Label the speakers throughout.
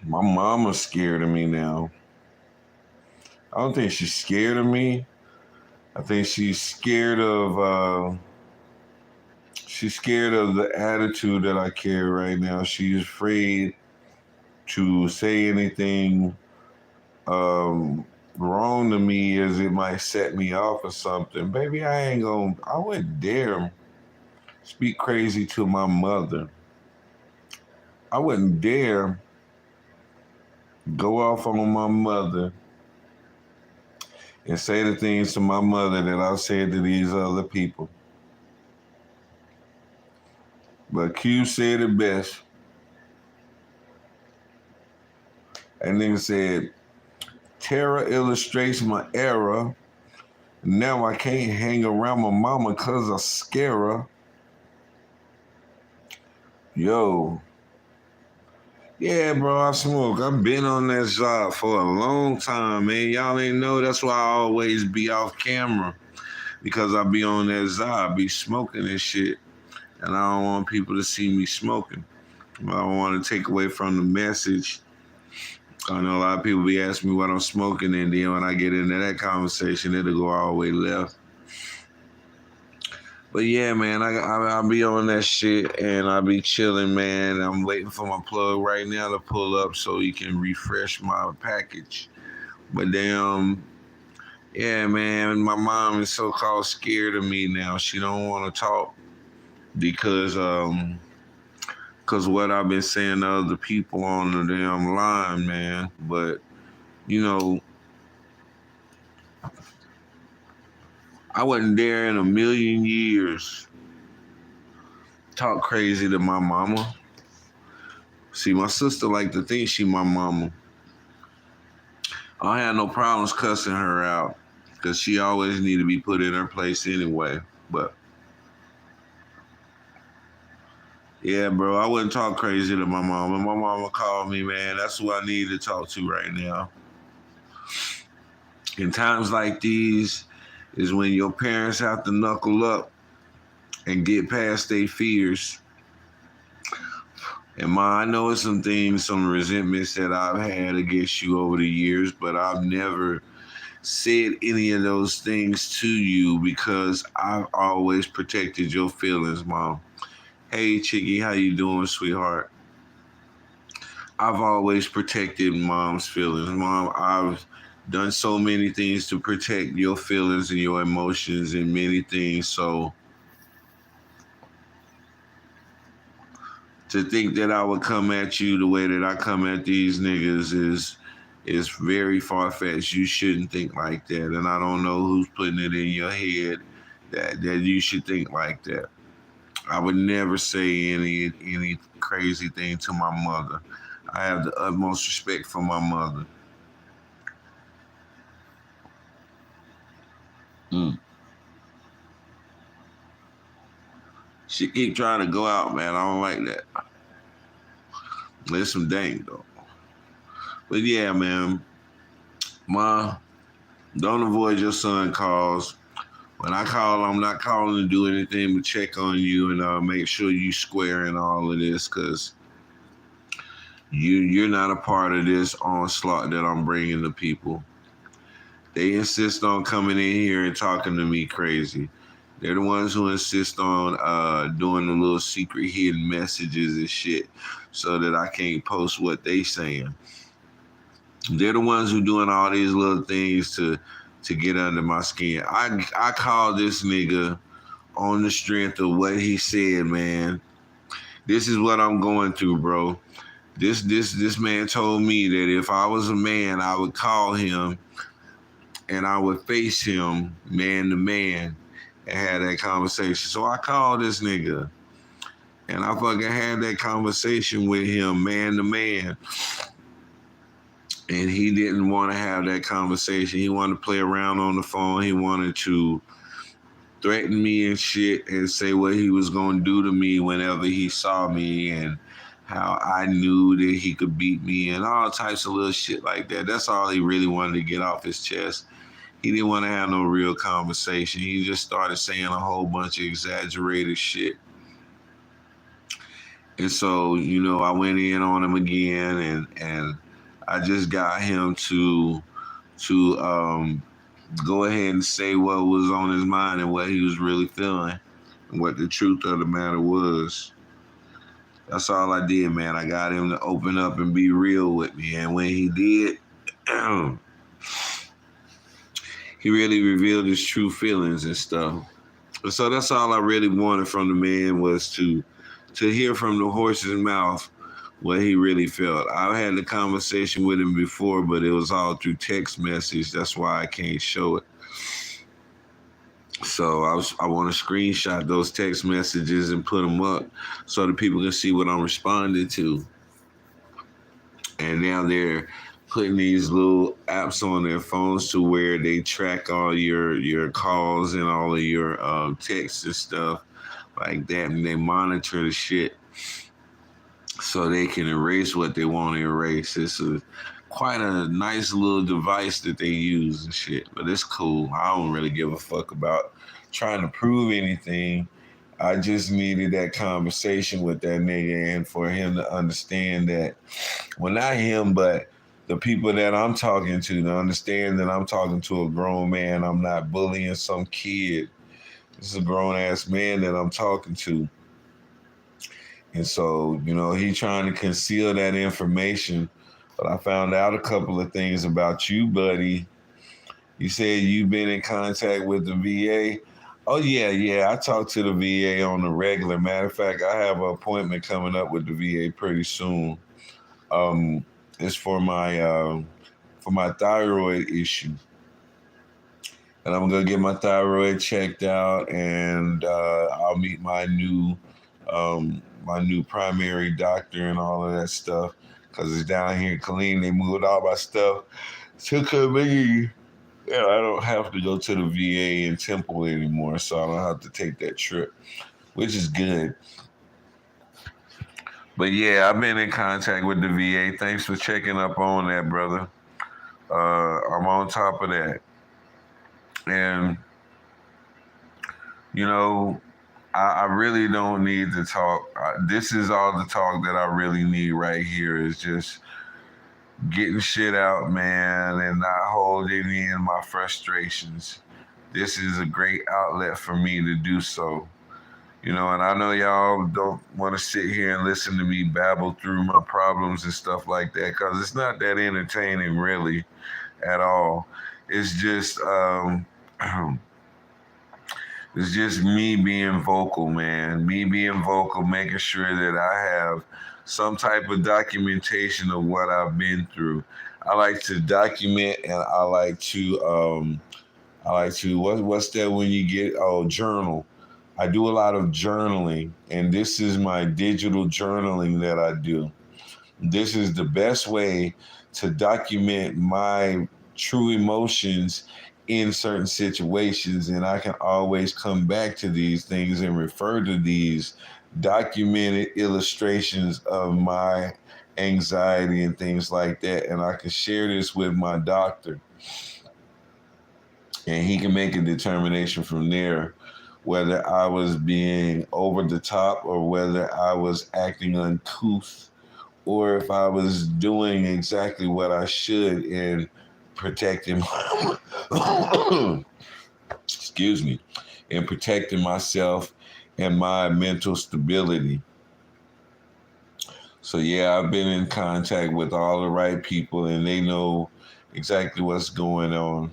Speaker 1: My mama's scared of me now. I don't think she's scared of me. I think she's scared of the attitude that I carry right now. She's afraid to say anything wrong to me as it might set me off or something. Baby, I wouldn't dare speak crazy to my mother. I wouldn't dare go off on my mother and say the things to my mother that I've said to these other people. But Q said it best. And nigga said, Terror illustrates my era. Now I can't hang around my mama cause I scare her. Yo, yeah, bro, I smoke. I've been on that job for a long time, man. Y'all ain't know that's why I always be off camera. Because I be on that job, be smoking and shit. And I don't want people to see me smoking. I don't want to take away from the message. I know a lot of people be asking me what I'm smoking, and then when I get into that conversation, it'll go all the way left. But yeah, man, I be on that shit, and I be chilling, man. I'm waiting for my plug right now to pull up so he can refresh my package. But damn, yeah, man, my mom is so called scared of me now. She don't want to talk because cause what I've been saying to other people on the damn line, man. But you know, I wouldn't dare in a million years talk crazy to my mama. See, my sister like to think she my mama. I had no problems cussing her out because she always need to be put in her place anyway. But yeah, bro, I wouldn't talk crazy to my mama. My mama called me, man. That's who I need to talk to right now. In times like these is when your parents have to knuckle up and get past their fears. And Ma, I know it's some things, some resentments that I've had against you over the years, but I've never said any of those things to you because I've always protected your feelings, Mom. Hey, Chiggy, how you doing, sweetheart? I've always protected Mom's feelings. Mom, I've done so many things to protect your feelings and your emotions and many things. So to think that I would come at you the way that I come at these niggas is very far fetched. You shouldn't think like that, and I don't know who's putting it in your head that you should think like that. I would never say any crazy thing to my mother. I have the utmost respect for my mother. Mm. She keep trying to go out, man. I don't like that. There's some dang though. But yeah, man, Ma, don't avoid your son calls. When I call, I'm not calling to do anything but check on you and make sure you square in all of this, cause you're not a part of this onslaught that I'm bringing to people. They insist on coming in here and talking to me crazy. They're the ones who insist on doing the little secret hidden messages and shit so that I can't post what they saying. They're the ones who doing all these little things to get under my skin. I call this nigga on the strength of what he said, man. This is what I'm going through, bro. This man told me that if I was a man, I would call him and I would face him man to man and have that conversation. So I called this nigga and I fucking had that conversation with him man to man. And he didn't want to have that conversation. He wanted to play around on the phone. He wanted to threaten me and shit and say what he was going to do to me whenever he saw me and how I knew that he could beat me and all types of little shit like that. That's all he really wanted to get off his chest. He didn't want to have no real conversation. He just started saying a whole bunch of exaggerated shit. And so, I went in on him again, and I just got him to go ahead and say what was on his mind and what he was really feeling and what the truth of the matter was. That's all I did, man. I got him to open up and be real with me. And when he did, he really revealed his true feelings and stuff. So that's all I really wanted from the man, was to hear from the horse's mouth what he really felt. I had the conversation with him before, but it was all through text message. That's why I can't show it. So I want to screenshot those text messages and put them up so that people can see what I'm responding to. And now they're putting these little apps on their phones to where they track all your calls and all of your texts and stuff like that, and they monitor the shit so they can erase what they want to erase. It's quite a nice little device that they use and shit, but it's cool. I don't really give a fuck about trying to prove anything. I just needed that conversation with that nigga, and for him to understand that, well, not him, but the people that I'm talking to understand that I'm talking to a grown man. I'm not bullying some kid. This is a grown ass man that I'm talking to. And so, he's trying to conceal that information. But I found out a couple of things about you, buddy. You said you've been in contact with the VA. Oh, yeah. I talk to the VA on the regular. Matter of fact, I have an appointment coming up with the VA pretty soon. It's for my thyroid issue. And I'm gonna get my thyroid checked out, and I'll meet my new primary doctor and all of that stuff, because it's down here in Killeen. They moved all my stuff to Killeen. Yeah, I don't have to go to the VA in Temple anymore, so I don't have to take that trip, which is good. But yeah, I've been in contact with the VA. Thanks for checking up on that, brother. I'm on top of that. And, you know, I really don't need to talk. This is all the talk that I really need right here, is just getting shit out, man, and not holding in my frustrations. This is a great outlet for me to do so. And I know y'all don't want to sit here and listen to me babble through my problems and stuff like that, because it's not that entertaining, really, at all. It's just, it's just me being vocal, man. Me being vocal, making sure that I have some type of documentation of what I've been through. I like to document, and I like to what's that when you get journal. I do a lot of journaling, and this is my digital journaling that I do. This is the best way to document my true emotions in certain situations, and I can always come back to these things and refer to these documented illustrations of my anxiety and things like that, and I can share this with my doctor, and he can make a determination from there whether I was being over the top or whether I was acting uncouth, or if I was doing exactly what I should in protecting excuse me, in protecting myself and my mental stability. So yeah, I've been in contact with all the right people, and they know exactly what's going on.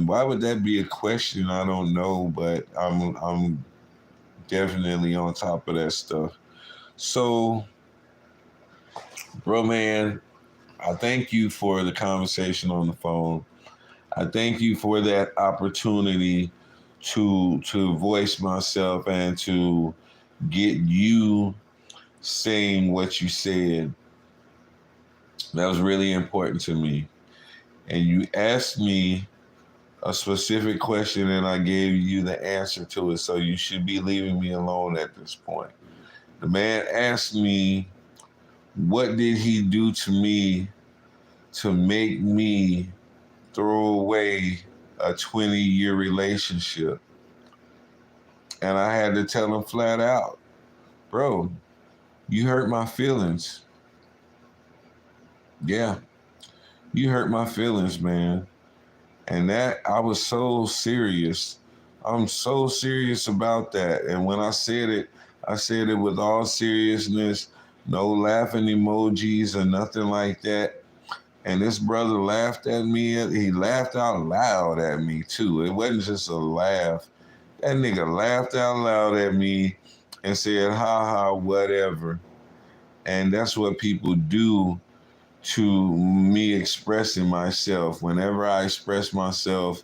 Speaker 1: Why would that be a question? I don't know, but I'm definitely on top of that stuff. So, bro, man, I thank you for the conversation on the phone. I thank you for that opportunity to voice myself and to get you saying what you said. That was really important to me. And you asked me a specific question, and I gave you the answer to it. So you should be leaving me alone at this point. The man asked me, what did he do to me to make me throw away a 20-year relationship? And I had to tell him flat out, bro, You hurt my feelings. Yeah, you hurt my feelings, man. And that I was so serious. I'm so serious about that. And when I said it with all seriousness, no laughing emojis or nothing like that. And this brother laughed at me. He laughed out loud at me too. It wasn't just a laugh. That nigga laughed out loud at me and said, ha ha, whatever. And that's what people do to me expressing myself. Whenever I express myself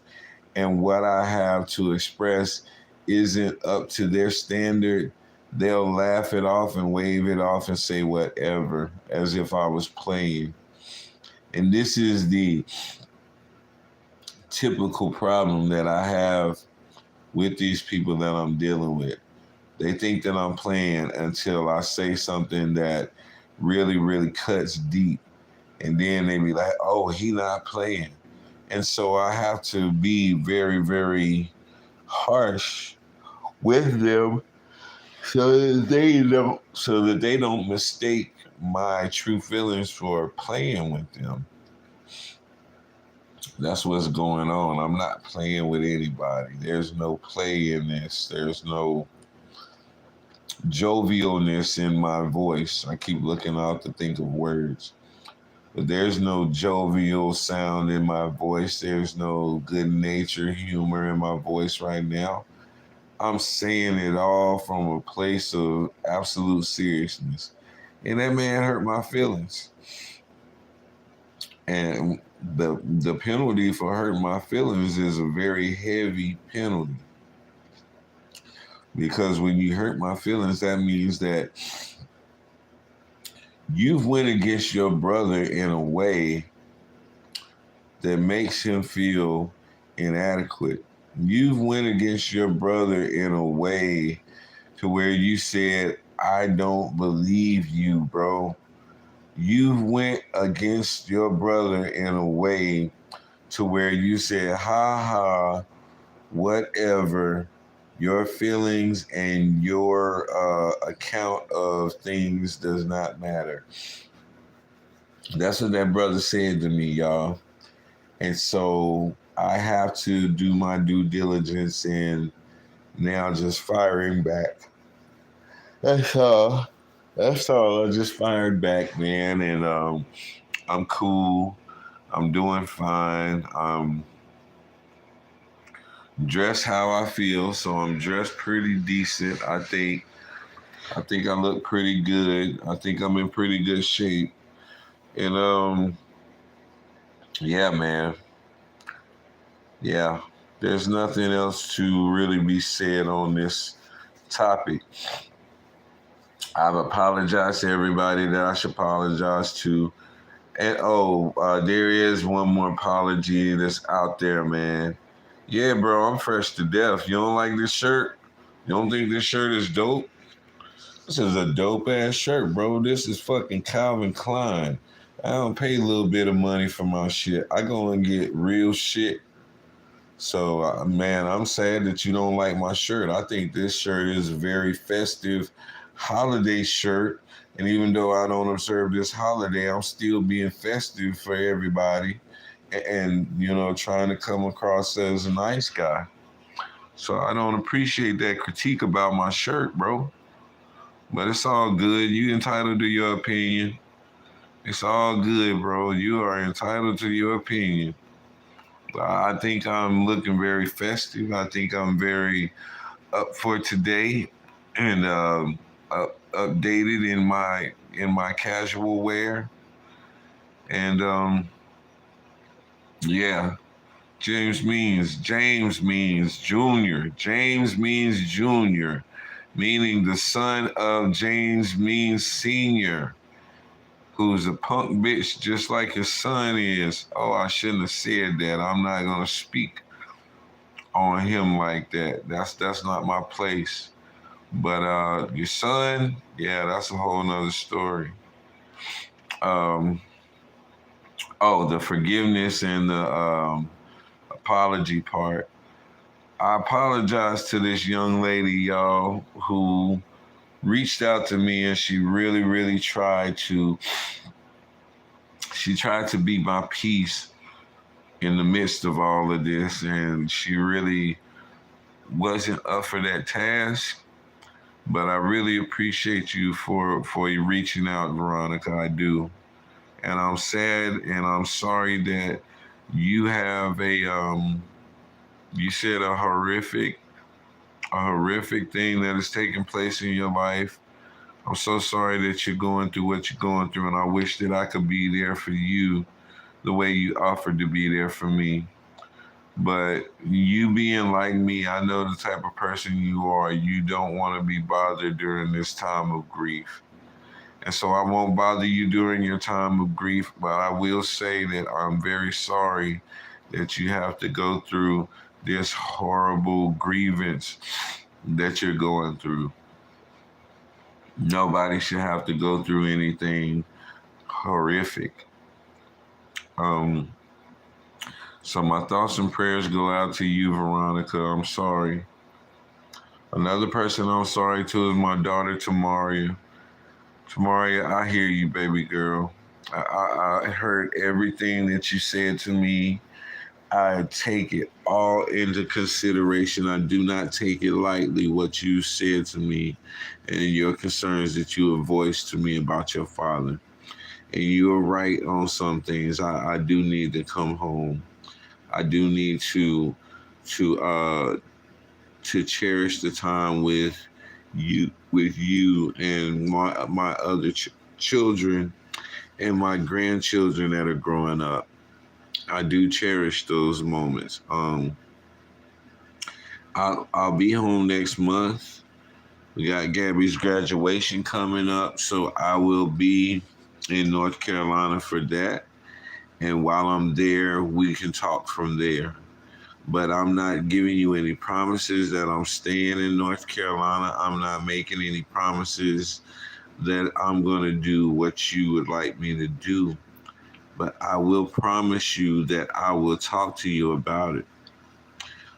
Speaker 1: and what I have to express isn't up to their standard, they'll laugh it off and wave it off and say whatever, as if I was playing. And this is the typical problem that I have with these people that I'm dealing with. They think that I'm playing until I say something that really, really cuts deep. And then they be like, oh, he not playing. And so I have to be very, very harsh with them so that they don't mistake my true feelings for playing with them. That's what's going on. I'm not playing with anybody. There's no play in this. There's no jovialness in my voice. I keep looking out to think of words. But there's no jovial sound in my voice. There's no good nature humor in my voice right now. I'm saying it all from a place of absolute seriousness. And that man hurt my feelings. And the penalty for hurting my feelings is a very heavy penalty. Because when you hurt my feelings, that means that you've went against your brother in a way that makes him feel inadequate. You've went against your brother in a way to where you said, I don't believe you, bro. You've went against your brother in a way to where you said, ha ha, whatever, your feelings and your account of things does not matter. That's what that brother said to me, y'all. And so I have to do my due diligence and now just firing back. That's all. That's all. I just fired back, man. And I'm cool. I'm doing fine. I'm dressed how I feel, so I'm dressed pretty decent. I think I look pretty good. I think I'm in pretty good shape. And yeah, man. Yeah. There's nothing else to really be said on this topic. I've apologized to everybody that I should apologize to. And there is one more apology that's out there, man. Yeah, bro, I'm fresh to death. You don't like this shirt? You don't think this shirt is dope? This is a dope ass shirt, bro. This is fucking Calvin Klein. I don't pay a little bit of money for my shit. I go and get real shit. So, man, I'm sad that you don't like my shirt. I think this shirt is a very festive holiday shirt. And even though I don't observe this holiday, I'm still being festive for everybody and trying to come across as a nice guy. So I don't appreciate that critique about my shirt, bro. But it's all good. You entitled to your opinion. It's all good, bro. You are entitled to your opinion. I think I'm looking very festive. I think I'm very up for today and updated in my casual wear. And yeah, James means Junior. James means Junior, meaning the son of James means Senior, who's a punk bitch just like his son is. Oh, I shouldn't have said that. I'm not gonna speak on him like that. That's not my place. But your son, yeah, that's a whole nother story. Um, the forgiveness and the apology part. I apologize to this young lady, y'all, who reached out to me, and she really, really tried to be my peace in the midst of all of this, and she really wasn't up for that task. But I really appreciate you for you reaching out, Veronica. I do. And I'm sad and I'm sorry that you have you said a horrific thing that is taking place in your life. I'm so sorry that you're going through what you're going through, and I wish that I could be there for you the way you offered to be there for me. But you being like me, I know the type of person you are. You don't want to be bothered during this time of grief. And so I won't bother you during your time of grief, but I will say that I'm very sorry that you have to go through this horrible grievance that you're going through. Nobody should have to go through anything horrific. So my thoughts and prayers go out to you, Veronica. I'm sorry. Another person I'm sorry to is my daughter, Tamaria. Tamaria, I hear you, baby girl. I heard everything that you said to me. I take it all into consideration. I do not take it lightly what you said to me and your concerns that you have voiced to me about your father. And you're right on some things. I do need to come home. I do need to cherish the time with you and my other children and my grandchildren that are growing up. I do cherish those moments. I'll be home next month. We got Gabby's graduation coming up, so I will be in North Carolina for that. And while I'm there, we can talk from there. But I'm not giving you any promises that I'm staying in North Carolina. I'm not making any promises that I'm going to do what you would like me to do. But I will promise you that I will talk to you about it.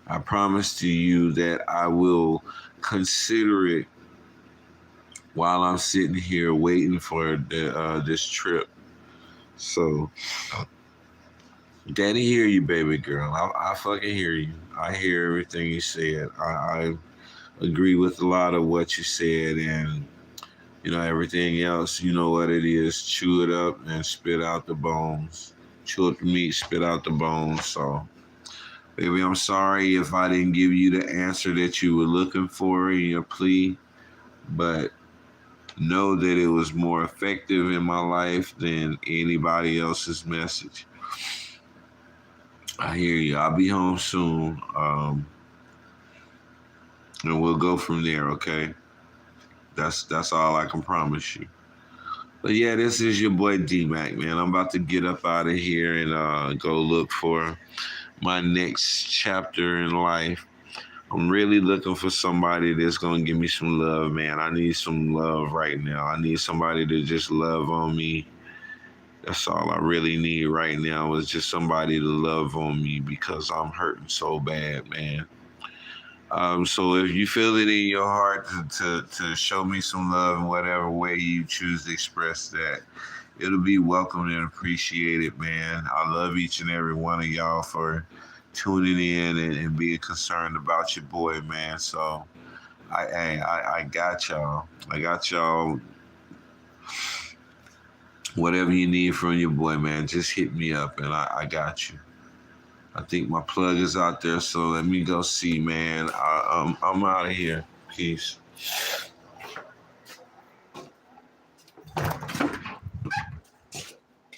Speaker 1: I promise to you that I will consider it while I'm sitting here waiting for this trip. So, Daddy hear you, baby girl. I fucking hear you. I hear everything you said. I agree with a lot of what you said, and everything else. You know what it is. Chew it up and spit out the bones. Chew up the meat, spit out the bones. So, baby, I'm sorry if I didn't give you the answer that you were looking for in your plea, but know that it was more effective in my life than anybody else's message. I hear you. I'll be home soon, and we'll go from there. Okay, that's all I can promise you. But yeah, this is your boy D-Mac, man. I'm about to get up out of here and go look for my next chapter in life. I'm really looking for somebody that's going to give me some love, man. I need some love right now. I need somebody to just love on me. That's all I really need right now is just somebody to love on me because I'm hurting so bad, man. So if you feel it in your heart to show me some love in whatever way you choose to express that, it'll be welcome and appreciated, man. I love each and every one of y'all for tuning in and being concerned about your boy, man. So I got y'all. I got y'all. Whatever you need from your boy, man, just hit me up and I got you. I think my plug is out there, so let me go see, man. I'm out of here. Peace.